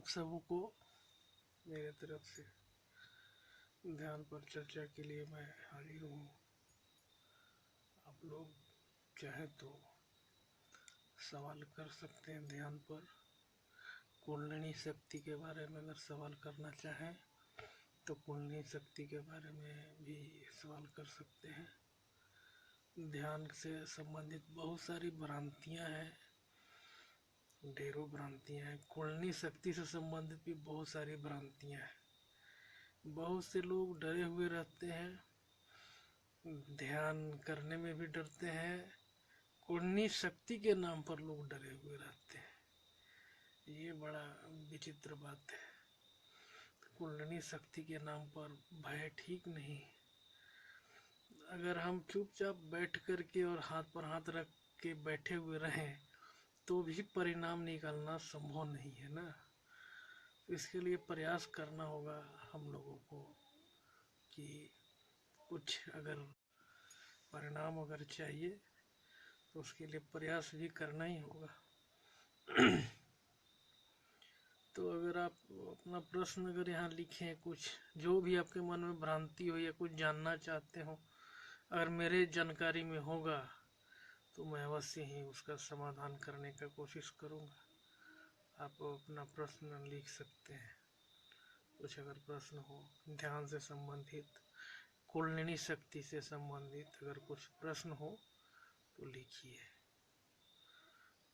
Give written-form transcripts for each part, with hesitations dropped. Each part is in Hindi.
आप सबों को मेरे तरफ से ध्यान पर चर्चा के लिए मैं हाजिर हूँ। आप लोग चाहे तो सवाल कर सकते हैं ध्यान पर। कुंडलिनी शक्ति के बारे में अगर सवाल करना चाहें तो कुंडलिनी शक्ति के बारे में भी सवाल कर सकते हैं। ध्यान से संबंधित बहुत सारी भ्रांतियाँ हैं, ढेरों भ्रांतियाँ हैं। कुंडलिनी शक्ति से संबंधित भी बहुत सारी भ्रांतियाँ हैं। बहुत से लोग डरे हुए रहते हैं, ध्यान करने में भी डरते हैं। कुंडलिनी शक्ति के नाम पर लोग डरे हुए रहते हैं। ये बड़ा विचित्र बात है। कुंडलिनी शक्ति के नाम पर भय ठीक नहीं। अगर हम चुपचाप बैठ कर के और हाथ पर हाथ रख के बैठे हुए रहें तो भी परिणाम निकालना संभव नहीं है ना। इसके लिए प्रयास करना होगा हम लोगों को कि कुछ अगर परिणाम अगर चाहिए तो उसके लिए प्रयास भी करना ही होगा। तो अगर आप अपना प्रश्न अगर यहाँ लिखें, कुछ जो भी आपके मन में भ्रांति हो या कुछ जानना चाहते हो, अगर मेरे जानकारी में होगा तो मैं अवश्य ही उसका समाधान करने का कोशिश करूँगा। आप अपना प्रश्न लिख सकते हैं। कुछ अगर प्रश्न हो ध्यान से संबंधित, कुंडलिनी शक्ति से संबंधित अगर कुछ प्रश्न हो तो लिखिए।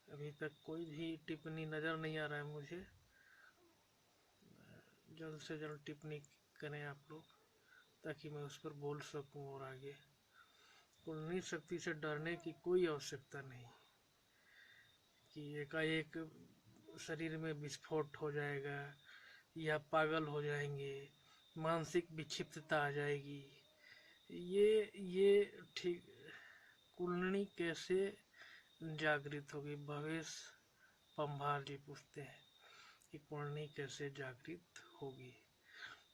अभी तक कोई भी टिप्पणी नज़र नहीं आ रहा है मुझे। जल्द से जल्द टिप्पणी करें आप लोग ताकि मैं उस पर बोल सकूं। और आगे कुंडलिनी शक्ति से डरने की कोई आवश्यकता नहीं कि एकाएक शरीर में विस्फोट हो जाएगा या पागल हो जाएंगे, मानसिक विक्षिप्तता आ जाएगी। ये ठीक। कुंडलिनी कैसे जागृत होगी? भवेश पंभार जी पूछते हैं कि कुंडलिनी कैसे जागृत होगी।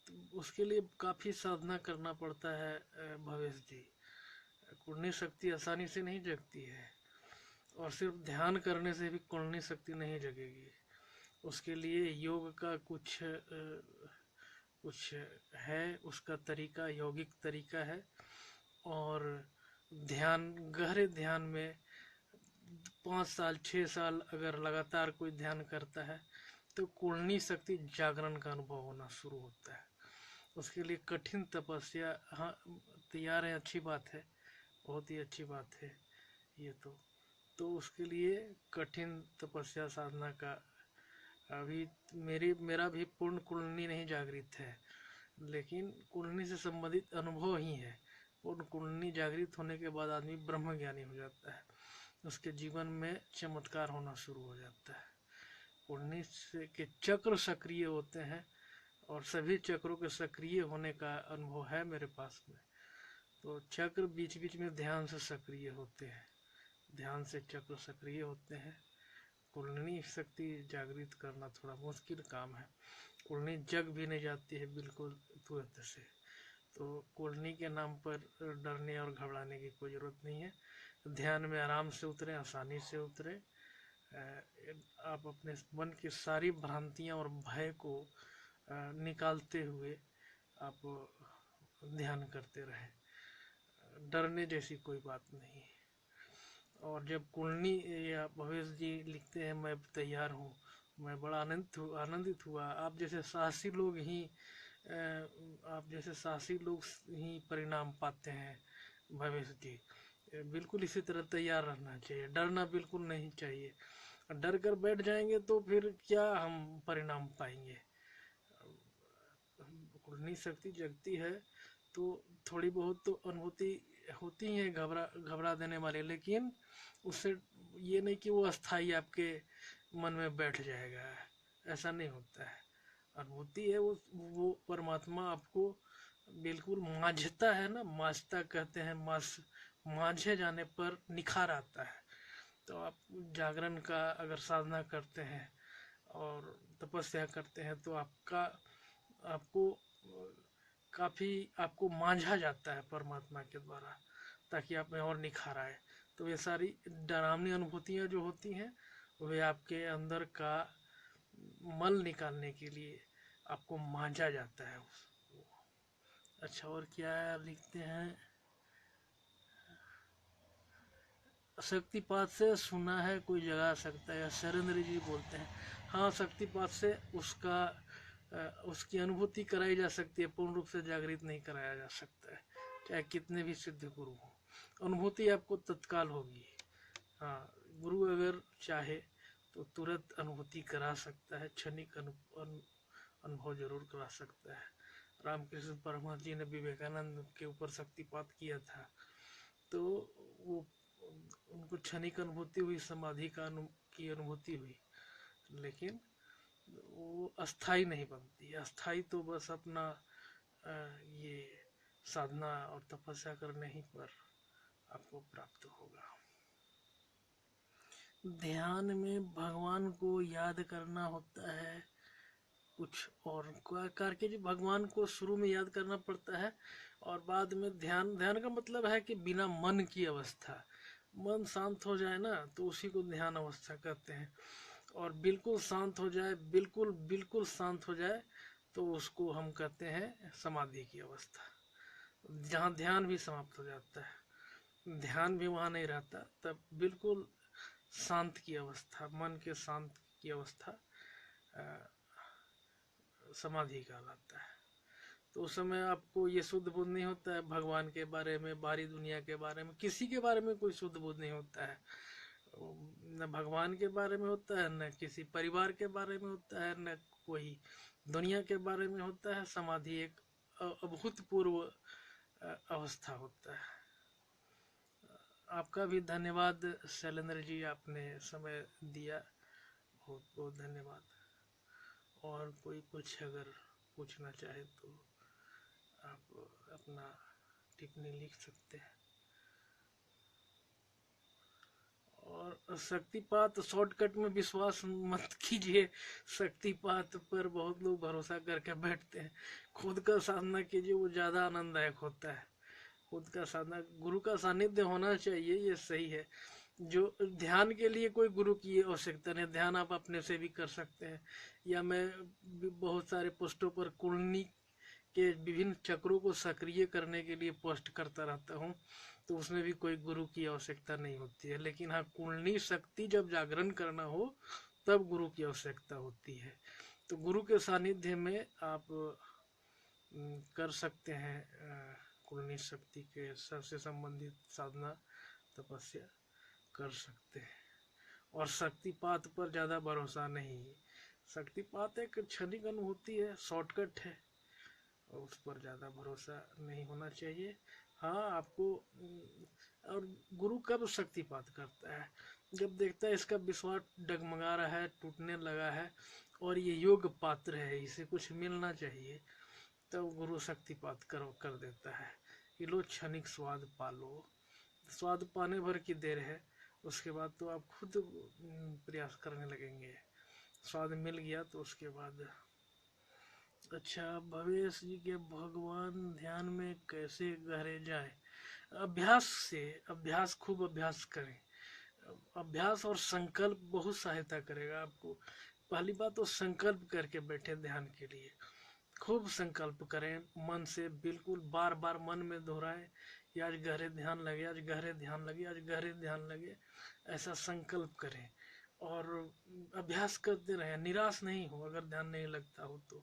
तो उसके लिए काफ़ी साधना करना पड़ता है भवेश जी। कुंडलिनी शक्ति आसानी से नहीं जगती है और सिर्फ ध्यान करने से भी कुंडलिनी शक्ति नहीं जगेगी। उसके लिए योग का कुछ है, उसका तरीका यौगिक तरीका है। और ध्यान, गहरे ध्यान में 5 साल 6 साल अगर लगातार कोई ध्यान करता है तो कुंडलिनी शक्ति जागरण का अनुभव होना शुरू होता है। उसके लिए कठिन तपस्या, हाँ तैयार है, अच्छी बात है, बहुत ही अच्छी बात है ये तो उसके लिए कठिन तपस्या साधना का अभी मेरा भी पूर्ण कुंडलिनी नहीं जागृत है, लेकिन कुंडलिनी से संबंधित अनुभव ही है। पूर्ण कुंडलिनी जागृत होने के बाद आदमी ब्रह्म ज्ञानी हो जाता है, उसके जीवन में चमत्कार होना शुरू हो जाता है। कुंडलिनी के चक्र सक्रिय होते हैं और सभी चक्रों के सक्रिय होने का अनुभव है मेरे पास में। तो चक्र बीच बीच में ध्यान से सक्रिय होते हैं, ध्यान से चक्र सक्रिय होते हैं। कुंडलिनी शक्ति जागृत करना थोड़ा मुश्किल काम है। कुंडलिनी जग भी नहीं जाती है बिल्कुल तुरंत से। तो कुंडलिनी के नाम पर डरने और घबराने की कोई ज़रूरत नहीं है। ध्यान में आराम से उतरें, आसानी से उतरें। आप अपने मन की सारी भ्रांतियाँ और भय को निकालते हुए आप ध्यान करते रहें। डरने जैसी कोई बात नहीं है। और जब कुंडलिनी या भवेश जी लिखते हैं मैं तैयार हूँ, मैं बड़ा आनंदित हुआ। आप जैसे साहसी लोग ही परिणाम पाते हैं भवेश जी। बिल्कुल इसी तरह तैयार रहना चाहिए, डरना बिल्कुल नहीं चाहिए। डर कर बैठ जाएंगे तो फिर क्या हम परिणाम पाएंगे? कुंडलिनी शक्ति जगती है तो थोड़ी बहुत तो अनुभूति होती है घबरा देने वाले, लेकिन उससे ये नहीं कि वो अस्थाई आपके मन में बैठ जाएगा, ऐसा नहीं होता है। अनुभूति है, वो परमात्मा आपको बिल्कुल मांझता है ना, मांझता कहते हैं, मांझे जाने पर निखार आता है। तो आप जागरण का अगर साधना करते हैं और तपस्या करते हैं तो आपको मांझा जाता है परमात्मा के द्वारा, ताकि आप में और निखार आए। तो ये सारी डरावनी अनुभूतियाँ जो होती हैं वे आपके अंदर का मल निकालने के लिए आपको मांझा जाता है उसको। अच्छा, और क्या लिखते हैं, शक्तिपात से सुना है कोई जगा सकता है, शैलेंद्र जी बोलते हैं। हाँ, शक्तिपात से उसकी अनुभूति कराई जा सकती है, पूर्ण रूप से जागृत नहीं कराया जा सकता है, चाहे कितने भी सिद्ध गुरु हो। अनुभूति आपको तत्काल होगी। हाँ, गुरु अगर चाहे तो तुरंत अनुभूति करा सकता है, क्षणिक अनुभव जरूर करा सकता है। रामकृष्ण परमहंस जी ने विवेकानंद के ऊपर शक्तिपात किया था, तो वो उनको क्षणिक अनुभूति हुई, समाधि की अनुभूति हुई, लेकिन वो अस्थाई नहीं बनती। अस्थाई तो बस अपना ये साधना और तपस्या करने ही पर आपको प्राप्त होगा। ध्यान में भगवान को याद करना होता है, कुछ और करके जो भगवान को शुरू में याद करना पड़ता है, और बाद में ध्यान का मतलब है कि बिना मन की अवस्था, मन शांत हो जाए ना, तो उसी को ध्यान अवस्था कहते हैं। और बिल्कुल शांत हो जाए, बिल्कुल बिल्कुल शांत हो जाए, तो उसको हम कहते हैं समाधि की अवस्था, जहाँ ध्यान भी समाप्त हो जाता है, ध्यान भी वहाँ नहीं रहता, तब बिल्कुल शांत की अवस्था, मन के शांत की अवस्था समाधि कहलाता है। तो उस समय आपको ये शुद्ध बोध नहीं होता है भगवान के बारे में, बाहरी दुनिया के बारे में, किसी के बारे में कोई शुद्ध बोध नहीं होता है। न भगवान के बारे में होता है, न किसी परिवार के बारे में होता है, न कोई दुनिया के बारे में होता है। समाधि एक अभूतपूर्व अवस्था होता है। आपका भी धन्यवाद शैलेंद्र जी, आपने समय दिया, बहुत बहुत धन्यवाद। और कोई कुछ अगर पूछना चाहे तो आप अपना टिप्पणी लिख सकते हैं। और शक्तिपात शॉर्टकट में विश्वास मत कीजिए, शक्तिपात पर बहुत लोग भरोसा करके बैठते हैं। खुद का साधना कीजिए, वो ज़्यादा आनंददायक होता है। खुद का साधना, गुरु का सानिध्य होना चाहिए, ये सही है। जो ध्यान के लिए कोई गुरु की आवश्यकता नहीं, ध्यान आप अपने से भी कर सकते हैं। या मैं बहुत सारे पोस्टों पर कुंडली के विभिन्न चक्रों को सक्रिय करने के लिए पोस्ट करता रहता हूँ, तो उसमें भी कोई गुरु की आवश्यकता नहीं होती है। लेकिन हाँ, कुंडली शक्ति जब जागरण करना हो तब गुरु की आवश्यकता होती है। तो गुरु के सानिध्य में आप कर सकते हैं कुंडली शक्ति के से संबंधित साधना तपस्या कर सकते हैं। और शक्तिपात पर ज़्यादा भरोसा नहीं, शक्तिपात एक क्षणिक अनुभूति है, शॉर्टकट है, और उस पर ज़्यादा भरोसा नहीं होना चाहिए। हाँ, आपको और गुरु कब शक्तिपात करता है, जब देखता है इसका विश्वास डगमगा रहा है, टूटने लगा है, और ये योग पात्र है, इसे कुछ मिलना चाहिए, तब गुरु शक्तिपात कर देता है कि लो क्षणिक स्वाद पालो। स्वाद पाने भर की देर है, उसके बाद तो आप खुद प्रयास करने लगेंगे। स्वाद मिल गया तो उसके बाद। अच्छा, भवेश जी के भगवान ध्यान में कैसे गहरे जाए? अभ्यास से, अभ्यास, खूब अभ्यास करें। अभ्यास और संकल्प बहुत सहायता करेगा आपको। पहली बात तो संकल्प करके बैठे ध्यान के लिए, खूब संकल्प करें मन से, बिल्कुल बार बार मन में दोहराएं कि आज गहरे ध्यान लगे, आज गहरे ध्यान लगे, आज गहरे ध्यान लगे, ऐसा संकल्प करें। और अभ्यास करते रहें, निराश नहीं हो। अगर ध्यान नहीं लगता हो तो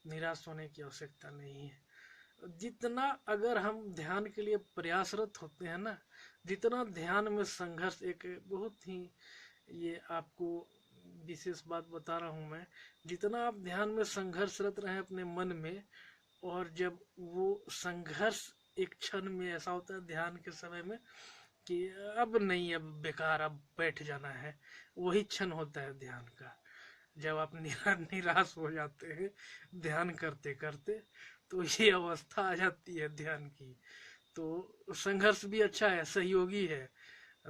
निराश होने की आवश्यकता नहीं है। जितना अगर हम ध्यान के लिए प्रयासरत होते हैं ना, जितना ध्यान में संघर्ष, एक बहुत ही ये आपको विशेष बात बता रहा हूँ मैं, जितना आप ध्यान में संघर्षरत रहे अपने मन में, और जब वो संघर्ष एक क्षण में ऐसा होता है ध्यान के समय में कि अब नहीं, अब बेकार, अब बैठ जाना है, वही क्षण होता है ध्यान का। जब आप निराश हो जाते हैं ध्यान करते करते, तो ये अवस्था आ जाती है ध्यान की। तो संघर्ष भी अच्छा है, सहयोगी है।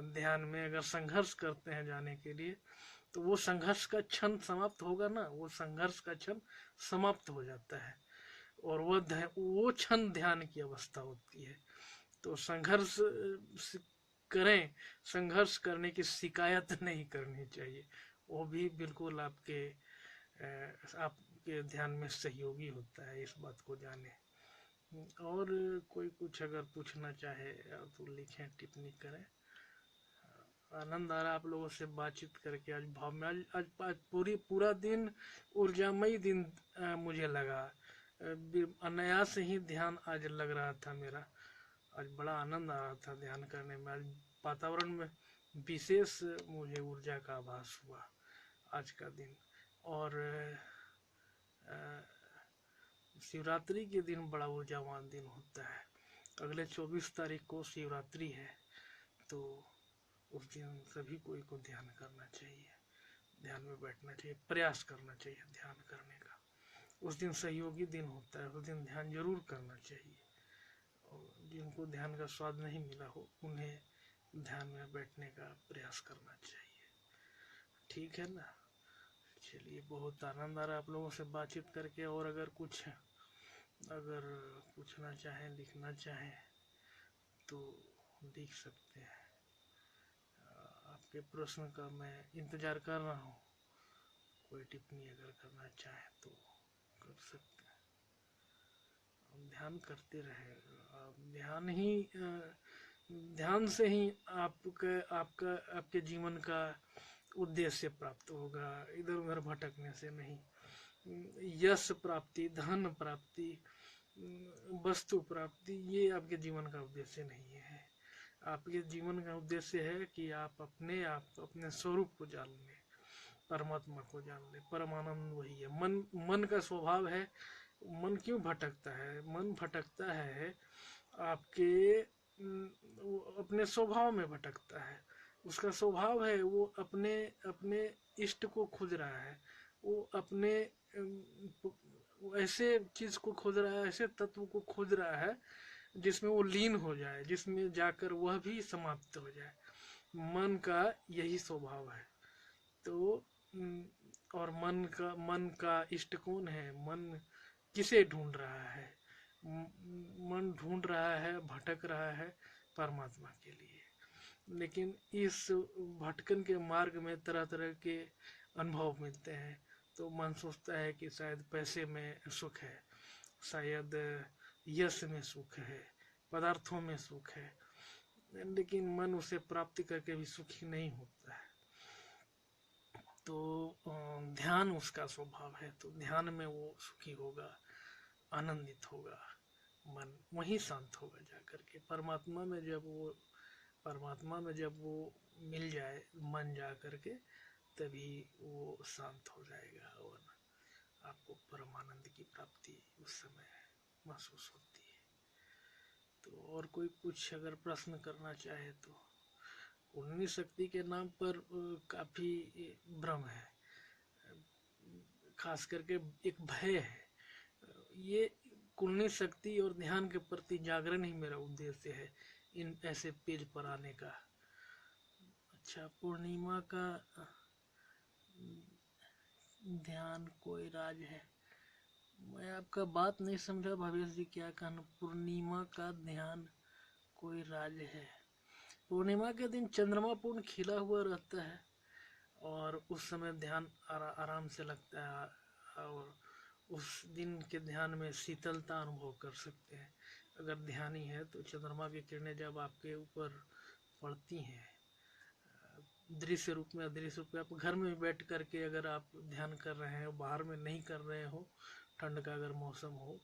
ध्यान में अगर संघर्ष करते हैं जाने के लिए, तो वो संघर्ष का क्षण समाप्त होगा ना, वो संघर्ष का क्षण समाप्त हो जाता है, और वो क्षण ध्यान की अवस्था होती है। तो संघर्ष करें, संघर्ष करने की शिकायत नहीं करनी चाहिए, वो भी बिल्कुल आपके आपके ध्यान में सहयोगी होता है, इस बात को जाने। और कोई कुछ अगर पूछना चाहे तो लिखें, टिप्पणी करें। आनंद आ रहा आप लोगों से बातचीत करके। आज भाव में आज पूरा दिन ऊर्जामयी दिन मुझे लगा। अनायास ही ध्यान आज लग रहा था मेरा। आज बड़ा आनंद आ रहा था ध्यान करने में। आज वातावरण में विशेष मुझे ऊर्जा का आभास हुआ आज का दिन। और शिवरात्रि के दिन बड़ा ऊर्जावान दिन होता है। अगले 24 तारीख को शिवरात्रि है, तो उस दिन सभी को ध्यान करना चाहिए, ध्यान में बैठना चाहिए, प्रयास करना चाहिए ध्यान करने का। उस दिन सहयोगी दिन होता है, उस दिन ध्यान जरूर करना चाहिए। और जिनको ध्यान का स्वाद नहीं मिला हो उन्हें ध्यान में बैठने का प्रयास करना चाहिए। ठीक है ना? चलिए, बहुत आनंद आ रहा है आप लोगों से बातचीत करके। और अगर पूछना चाहें, लिखना चाहें तो लिख सकते हैं। आपके प्रश्न का मैं इंतजार कर रहा हूँ। कोई टिप्पणी अगर करना चाहे तो कर सकते हैं। ध्यान करते रहे। ध्यान से ही आपके जीवन का उद्देश्य प्राप्त होगा, इधर उधर भटकने से नहीं। यश प्राप्ति, धन प्राप्ति, वस्तु प्राप्ति, ये आपके जीवन का उद्देश्य नहीं है। आपके जीवन का उद्देश्य है कि आप अपने स्वरूप को जान लें, परमात्मा को जान लें। परमानंद वही है। मन का स्वभाव है। मन क्यों भटकता है? मन भटकता है आपके अपने स्वभाव में भटकता है। उसका स्वभाव है वो अपने इष्ट को खोज रहा है। वो अपने ऐसे चीज को खोज रहा है, ऐसे तत्व को खोज रहा है जिसमें वो लीन हो जाए, जिसमें जाकर वह भी समाप्त हो जाए। मन का यही स्वभाव है। तो और मन का इष्ट कौन है? मन किसे ढूंढ रहा है? मन ढूंढ रहा है, भटक रहा है परमात्मा के लिए। लेकिन इस भटकन के मार्ग में तरह तरह के अनुभव मिलते हैं। तो मन सोचता है कि शायद पैसे में सुख है, शायद यश में सुख है, पदार्थों में सुख है। लेकिन मन उसे प्राप्ति करके भी सुखी नहीं होता है। तो ध्यान उसका स्वभाव है। तो ध्यान में वो सुखी होगा, आनंदित होगा, मन वहीं शांत होगा जाकर के। परमात्मा में जब वो मिल जाए मन जा करके, तभी वो शांत हो जाएगा और आपको परम आनंद की प्राप्ति उस समय महसूस होती है। तो और कोई कुछ अगर प्रश्न करना चाहे तो। कुंडली शक्ति के नाम पर काफी भ्रम है, खास करके एक भय है। ये कुंडली शक्ति और ध्यान के प्रति जागरण ही मेरा उद्देश्य है इन ऐसे पेज पर आने का। अच्छा, पूर्णिमा का ध्यान कोई राज है? मैं आपका बात नहीं समझा भवेश जी, क्या कहना? पूर्णिमा का ध्यान कोई राज है? पूर्णिमा के दिन चंद्रमा पूर्ण खिला हुआ रहता है और उस समय ध्यान आराम से लगता है। और उस दिन के ध्यान में शीतलता अनुभव कर सकते हैं। अगर ध्यानी है तो चंद्रमा की किरणें जब आपके ऊपर पड़ती हैं दृश्य रूप में, अदृश्य रूप में, आप घर में बैठ करके अगर आप ध्यान कर रहे हैं, बाहर में नहीं कर रहे हो, ठंड का अगर मौसम हो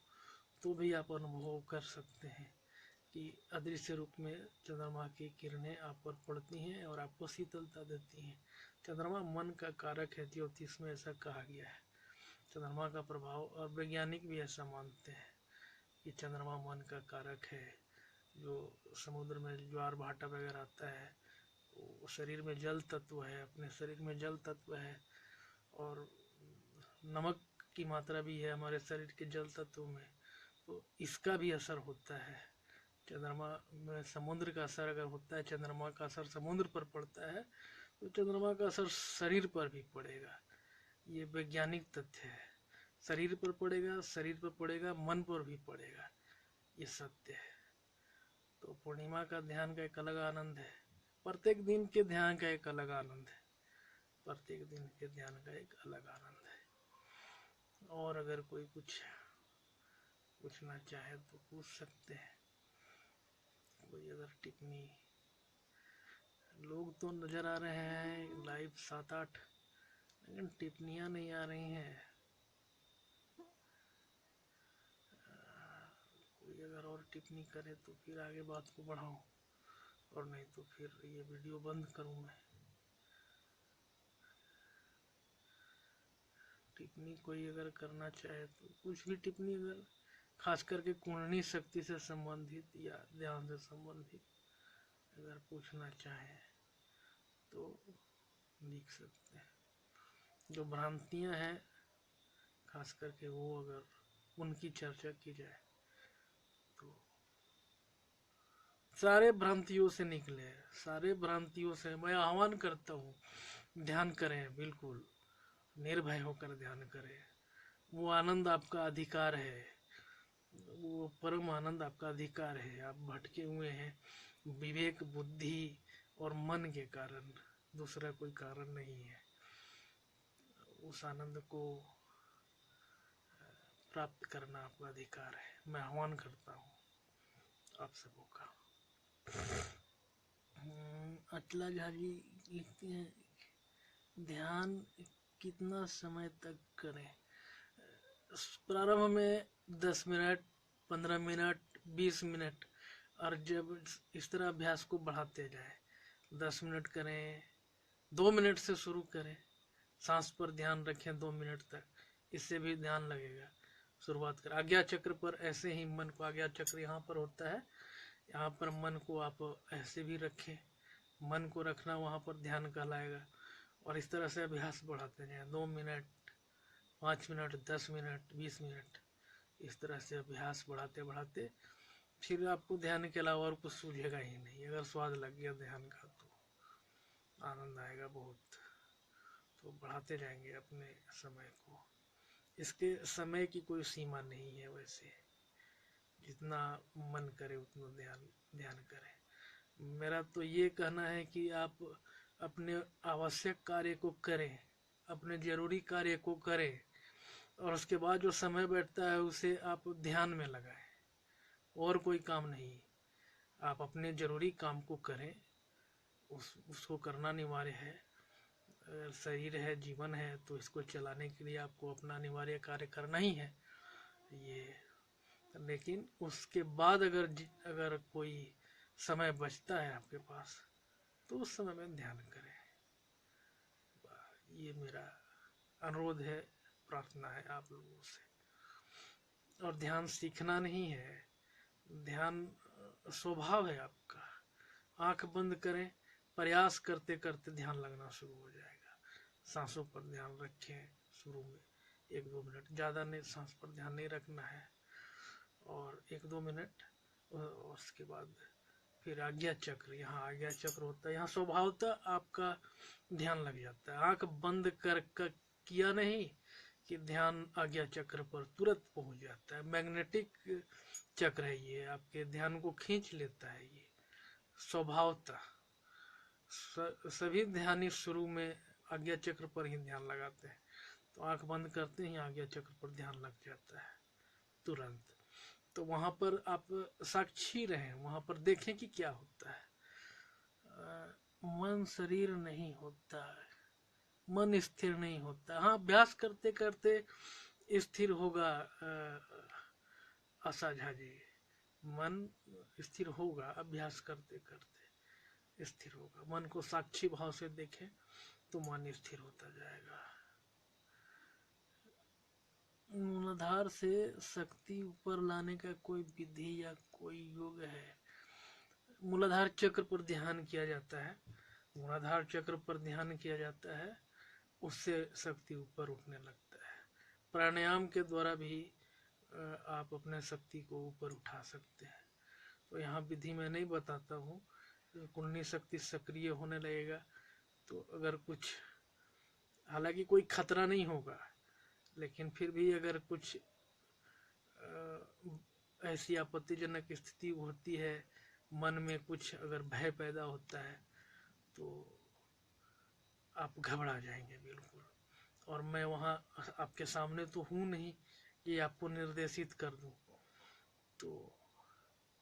तो भी आप अनुभव कर सकते हैं कि अदृश्य रूप में चंद्रमा की किरणें आप पर पड़ती हैं और आपको शीतलता देती हैं। चंद्रमा मन का कारक है, ज्योतिष में ऐसा कहा गया है। चंद्रमा का प्रभाव, और वैज्ञानिक भी ऐसा मानते हैं कि चंद्रमा मन का कारक है। जो समुद्र में ज्वार भाटा वगैरह आता है, वो शरीर में जल तत्व है, अपने शरीर में जल तत्व है और नमक की मात्रा भी है हमारे शरीर के जल तत्व में। तो इसका भी असर होता है। चंद्रमा में समुद्र का असर अगर होता है, चंद्रमा का असर समुद्र पर पड़ता है, तो चंद्रमा का असर शरीर पर भी पड़ेगा। ये वैज्ञानिक तथ्य है। शरीर पर पड़ेगा, मन पर भी पड़ेगा, ये सत्य है। तो पूर्णिमा का ध्यान का एक अलग आनंद है। प्रत्येक दिन के ध्यान का एक अलग आनंद है। और अगर कोई कुछ पूछना चाहे तो पूछ सकते हैं। कोई अगर टिप्पणी, लोग तो नज़र आ रहे हैं लाइव 7-8, लेकिन टिप्पणियाँ नहीं आ रही हैं। कोई अगर और टिप्पणी करे तो फिर आगे बात को बढ़ाऊं, और नहीं तो फिर ये वीडियो बंद करूं मैं। टिप्पणी कोई अगर करना चाहे तो कुछ भी टिप्पणी, अगर खास करके कुंडली शक्ति से संबंधित या ध्यान से संबंधित अगर पूछना चाहे तो लिख सकते हैं। जो भ्रांतियां हैं खास करके वो अगर उनकी चर्चा की जाए तो सारे भ्रांतियों से निकले, सारे भ्रांतियों से मैं आह्वान करता हूँ, ध्यान करें, बिल्कुल निर्भय होकर ध्यान करें। वो आनंद आपका अधिकार है, वो परम आनंद आपका अधिकार है। आप भटके हुए हैं विवेक, बुद्धि और मन के कारण, दूसरा कोई कारण नहीं है। उस आनंद को प्राप्त करना आपका अधिकार है। मैं आह्वान करता हूँ आप सबों का। अचला झा जी लिखते हैं, ध्यान कितना समय तक करें? प्रारंभ में 10 मिनट, 15 मिनट, 20 मिनट, और जब इस तरह अभ्यास को बढ़ाते जाए, 10 मिनट करें, 2 मिनट से शुरू करें, सांस पर ध्यान रखें 2 मिनट तक, इससे भी ध्यान लगेगा। शुरुआत करें आज्ञा चक्र पर, ऐसे ही मन को, आज्ञा चक्र यहाँ पर होता है, यहाँ पर मन को आप ऐसे भी रखें, मन को रखना वहाँ पर ध्यान कहलाएगा। और इस तरह से अभ्यास बढ़ाते जाएं, 2 मिनट, 5 मिनट, 10 मिनट, 20 मिनट, इस तरह से अभ्यास बढ़ाते बढ़ाते फिर आपको ध्यान के अलावा और कुछ सूझेगा ही नहीं। अगर स्वाद लग गया ध्यान का तो आनंद आएगा बहुत। तो बढ़ाते जाएंगे अपने समय को। इसके समय की कोई सीमा नहीं है, वैसे जितना मन करे उतना ध्यान करें। मेरा तो ये कहना है कि आप अपने आवश्यक कार्य को करें, अपने जरूरी कार्य को करें, और उसके बाद जो समय बैठता है उसे आप ध्यान में लगाएं, और कोई काम नहीं। आप अपने जरूरी काम को करें, उसको करना अनिवार्य है। शरीर है, जीवन है, तो इसको चलाने के लिए आपको अपना अनिवार्य कार्य करना ही है ये। लेकिन उसके बाद अगर कोई समय बचता है आपके पास तो उस समय में ध्यान करें। ये मेरा अनुरोध है, प्रार्थना है आप लोगों से। और ध्यान सीखना नहीं है, ध्यान स्वभाव है आपका। आंख बंद करें, प्रयास करते करते ध्यान लगना शुरू हो जाएगा। सांसों पर ध्यान रखें, शुरू में 1-2 मिनट, ज़्यादा नहीं, सांस पर ध्यान नहीं रखना है, और 1-2 मिनट, और उसके बाद फिर आज्ञा चक्र, यहाँ आज्ञा चक्र होता है, यहाँ स्वभावतः आपका ध्यान लग जाता है। आंख बंद कर किया नहीं कि ध्यान आज्ञा चक्र पर तुरंत पहुंच जाता है। मैग्नेटिक चक्र है ये, आपके ध्यान को खींच लेता है ये स्वभावतः। सभी ध्यानी शुरू में आज्ञा चक्र पर ही ध्यान लगाते हैं, तो आंख बंद करते ही आज्ञा चक्र पर ध्यान लग जाता है तुरंत। तो वहां पर आप साक्षी रहें, वहां पर देखें कि क्या होता है। मन शरीर नहीं होता है, मन स्थिर नहीं होता। हाँ, अभ्यास करते करते स्थिर होगा आशा झा जी, मन स्थिर होगा, अभ्यास करते करते स्थिर होगा। मन को साक्षी भाव से देखें तो मन स्थिर होता जाएगा। मूलाधार से शक्ति ऊपर लाने का कोई विधि या कोई योग है? मूलाधार चक्र पर ध्यान किया जाता है, मूलाधार चक्र पर ध्यान किया जाता है, उससे शक्ति ऊपर उठने लगता है। प्राणायाम के द्वारा भी आप अपने शक्ति को ऊपर उठा सकते हैं। तो यहाँ विधि में नहीं बताता हूँ। कुंडली शक्ति सक्रिय होने लगेगा तो अगर कुछ, हालांकि कोई खतरा नहीं होगा, लेकिन फिर भी अगर कुछ ऐसी आपत्तिजनक स्थिति होती है, मन में कुछ अगर भय पैदा होता है, तो आप घबरा जाएंगे बिल्कुल। और मैं वहाँ आपके सामने तो हूँ नहीं कि आपको निर्देशित कर दूँ। तो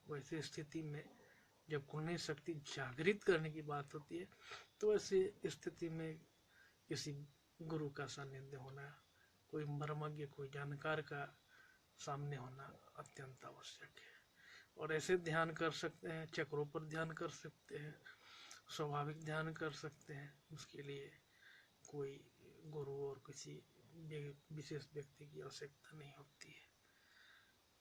वैसी स्थिति में जब कुंडली शक्ति जागृत करने की बात होती है तो ऐसी स्थिति में किसी गुरु का सानिध्य होना, कोई मर्मज्ञ, कोई जानकार का सामने होना अत्यंत आवश्यक है। और ऐसे ध्यान कर सकते हैं, चक्रों पर ध्यान कर सकते हैं, स्वाभाविक ध्यान कर सकते हैं। उसके लिए कोई गुरु और किसी विशेष व्यक्ति की आवश्यकता नहीं होती है।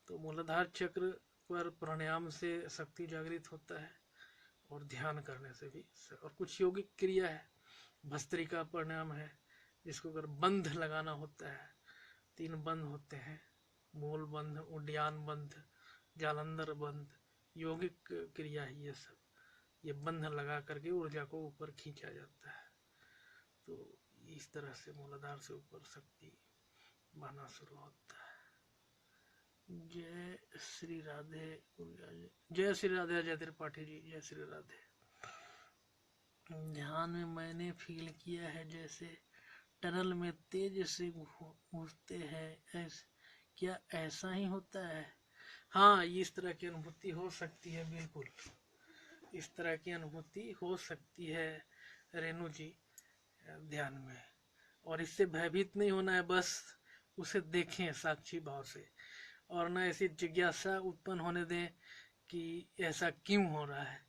तो मूलाधार चक्र पर प्राणायाम से शक्ति जागृत होता है और ध्यान करने से भी। और कुछ यौगिक क्रिया है, भस्त्रिका प्राणायाम है, जिसको अगर बंध लगाना होता है, 3 बंध होते हैं, मूल बंध, उड्डयन बंध, जालंधर बंध, यौगिक क्रिया है ये सब। ये बंध लगा करके ऊर्जा को ऊपर खींचा जाता है। तो इस तरह से मूलाधार से ऊपर शक्ति बहना शुरू होता है। जय श्री राधे, जय श्री राधे अजय त्रिपाठी जी, जय श्री राधे। ध्यान में मैंने फील किया है जैसे टनल में तेज से घुसते हैं, क्या ऐसा ही होता है? हाँ, इस तरह की अनुभूति हो सकती है, बिल्कुल इस तरह की अनुभूति हो सकती है रेणु जी ध्यान में। और इससे भयभीत नहीं होना है, बस उसे देखें साक्षी भाव से, और न ऐसी जिज्ञासा उत्पन्न होने दें कि ऐसा क्यों हो रहा है।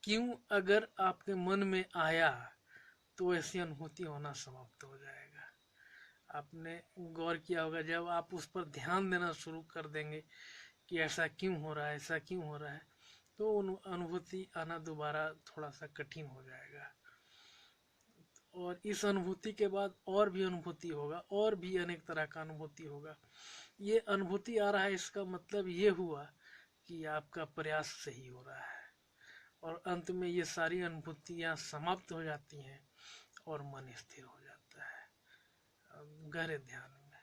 क्यों अगर आपके मन में आया तो ऐसी अनुभूति होना समाप्त हो जाएगा। आपने गौर किया होगा, जब आप उस पर ध्यान देना शुरू कर देंगे कि ऐसा क्यों हो रहा है, ऐसा क्यों हो रहा है, तो अनुभूति आना दोबारा थोड़ा सा कठिन हो जाएगा। और इस अनुभूति के बाद और भी अनुभूति होगा, और भी अनेक तरह का अनुभूति होगा। ये अनुभूति आ रहा है, इसका मतलब ये हुआ कि आपका प्रयास सही हो रहा है। और अंत में ये सारी अनुभूतियां समाप्त हो जाती हैं और मन स्थिर हो जाता है गहरे ध्यान में।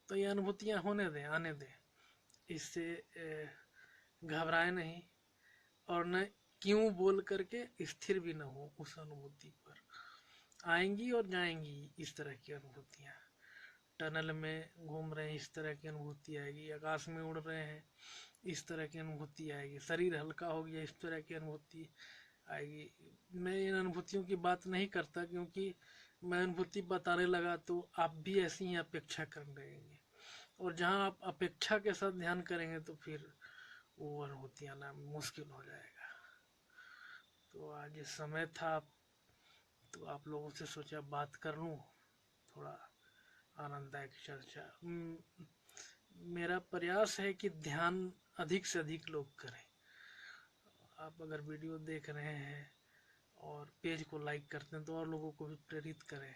तो ये अनुभूतियां होने दें, आने दें, इससे घबराए नहीं, और न क्यों बोल करके स्थिर भी न हो उस अनुभूति पर। आएंगी और जाएंगी इस तरह की अनुभूतियां। टनल में घूम रहे हैं, इस तरह की अनुभूति आएगी। आकाश में उड़ रहे हैं, इस तरह की अनुभूति आएगी। शरीर हल्का हो गया, इस तरह की अनुभूति आएगी। मैं इन अनुभूतियों की बात नहीं करता, क्योंकि मैं अनुभूति बताने लगा तो आप भी ऐसी ही अपेक्षा कर रहेंगे, और जहां आप अपेक्षा के साथ ध्यान करेंगे तो फिर वो अनुभूति आना मुश्किल हो जाएगा। तो आज समय था तो आप लोगों से सोचा बात कर लूं, थोड़ा आनंददायक चर्चा। मेरा प्रयास है कि ध्यान अधिक से अधिक लोग करें। आप अगर वीडियो देख रहे हैं और पेज को लाइक करते हैं तो और लोगों को भी प्रेरित करें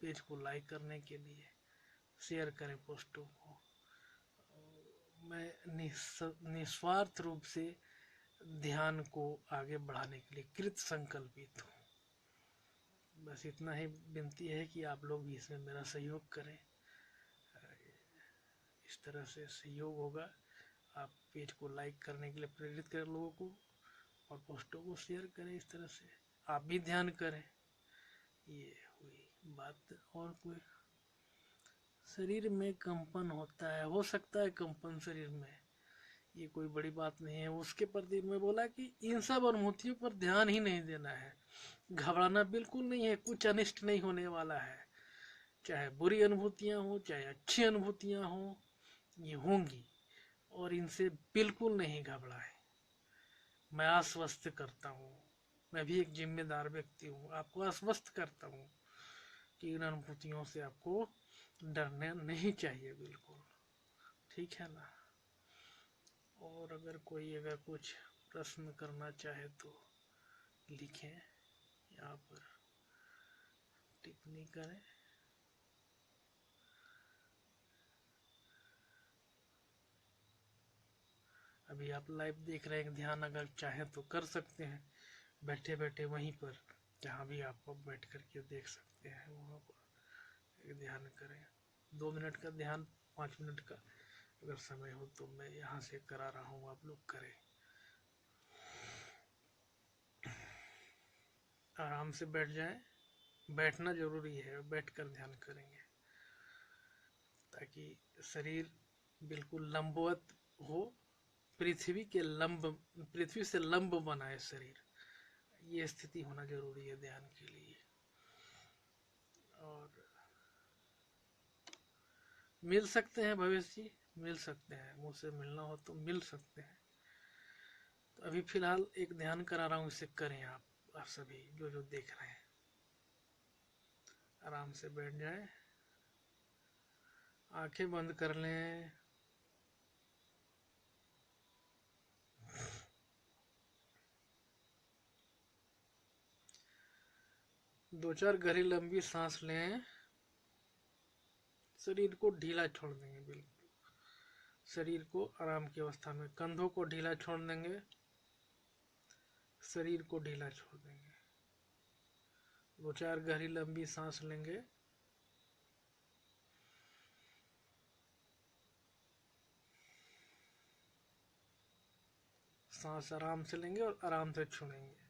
पेज को लाइक करने के लिए, शेयर करें पोस्टों को। मैं निस्वार्थ रूप से ध्यान को आगे बढ़ाने के लिए कृत संकल्पित हूँ। बस इतना ही विनती है कि आप लोग भी इसमें मेरा सहयोग करें। इस तरह से सहयोग होगा। आप पेज को लाइक करने के लिए प्रेरित करें लोगों को, और पोस्टों को शेयर करें। इस तरह से आप भी ध्यान करें। ये हुई बात। और कोई शरीर में कंपन होता है, हो सकता है कंपन शरीर में, ये कोई बड़ी बात नहीं है। उसके प्रति मैं बोला कि इन सब अनुभूतियों पर ध्यान ही नहीं देना है। घबराना बिल्कुल नहीं है, कुछ अनिष्ट नहीं होने वाला है। चाहे बुरी अनुभूतियां हो, चाहे अच्छी अनुभूतियां हो, ये होंगी, और इनसे बिल्कुल नहीं घबराए। मैं आश्वस्त करता हूँ, मैं भी एक जिम्मेदार व्यक्ति हूँ, आपको आश्वस्त करता हूँ कि इन अनुभूतियों से आपको डरना नहीं चाहिए, बिल्कुल। ठीक है ना? और अगर कुछ प्रश्न करना चाहे तो लिखें, यहाँ पर टिप्पणी करें। अभी आप लाइव देख रहे हैं, ध्यान अगर चाहे तो कर सकते हैं बैठे बैठे वहीं पर, जहाँ भी आप बैठ करके देख सकते हैं, वहाँ पर ध्यान करें। 2 मिनट का ध्यान, 5 मिनट का अगर समय हो तो मैं यहाँ से करा रहा हूँ, आप लोग करें। आराम से बैठ जाएं, बैठना जरूरी है, बैठकर ध्यान करेंगे ताकि शरीर बिल्कुल लंबवत हो, पृथ्वी से लंब बनाए शरीर, ये स्थिति होना जरूरी है ध्यान के लिए। और मिल सकते हैं भवेश जी, मिल सकते हैं, मुझसे मिलना हो तो मिल सकते हैं। तो अभी फिलहाल एक ध्यान करा रहा हूँ, इसे करें आप सभी जो देख रहे हैं। आराम से बैठ जाएं, आंखें बंद कर लें। दो चार गहरी लंबी सांस लें, शरीर को ढीला छोड़ देंगे, बिल्कुल शरीर को आराम की अवस्था में, कंधों को ढीला छोड़ देंगे, शरीर को ढीला छोड़ देंगे। दो चार गहरी लंबी सांस लेंगे, सांस आराम से लेंगे और आराम से छोड़ेंगे।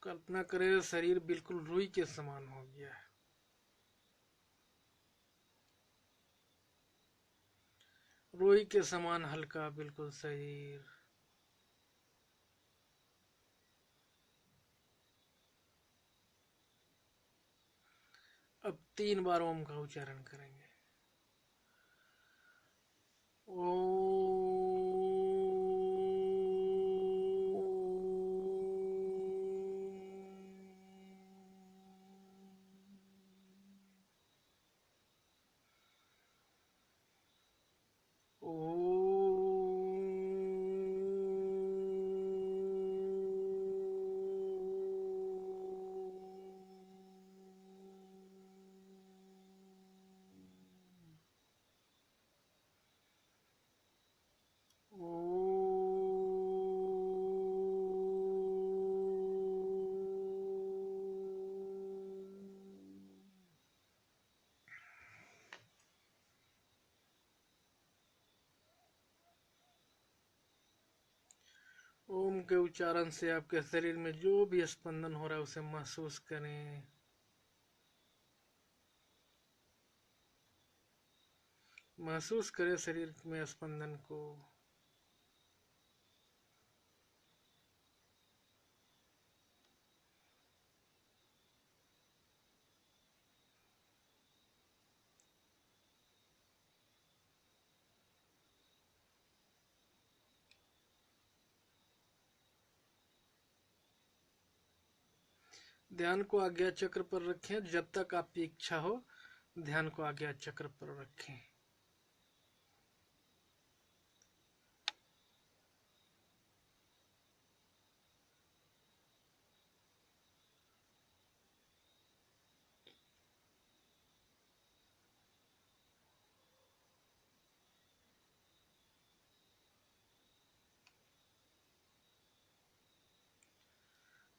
कल्पना करें शरीर बिल्कुल रुई के समान हो गया है, रुई के समान हल्का बिल्कुल शरीर। अब 3 बार ओम का उच्चारण करेंगे। ओ ओम के उच्चारण से आपके शरीर में जो भी स्पंदन हो रहा है उसे महसूस करें। महसूस करें शरीर में स्पंदन को। ध्यान को आज्ञा चक्र पर रखें, जब तक आपकी इच्छा हो ध्यान को आज्ञा चक्र पर रखें।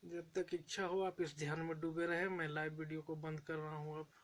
जब तक इच्छा हो आप इस ध्यान में डूबे रहे। मैं लाइव वीडियो को बंद कर रहा हूँ अब।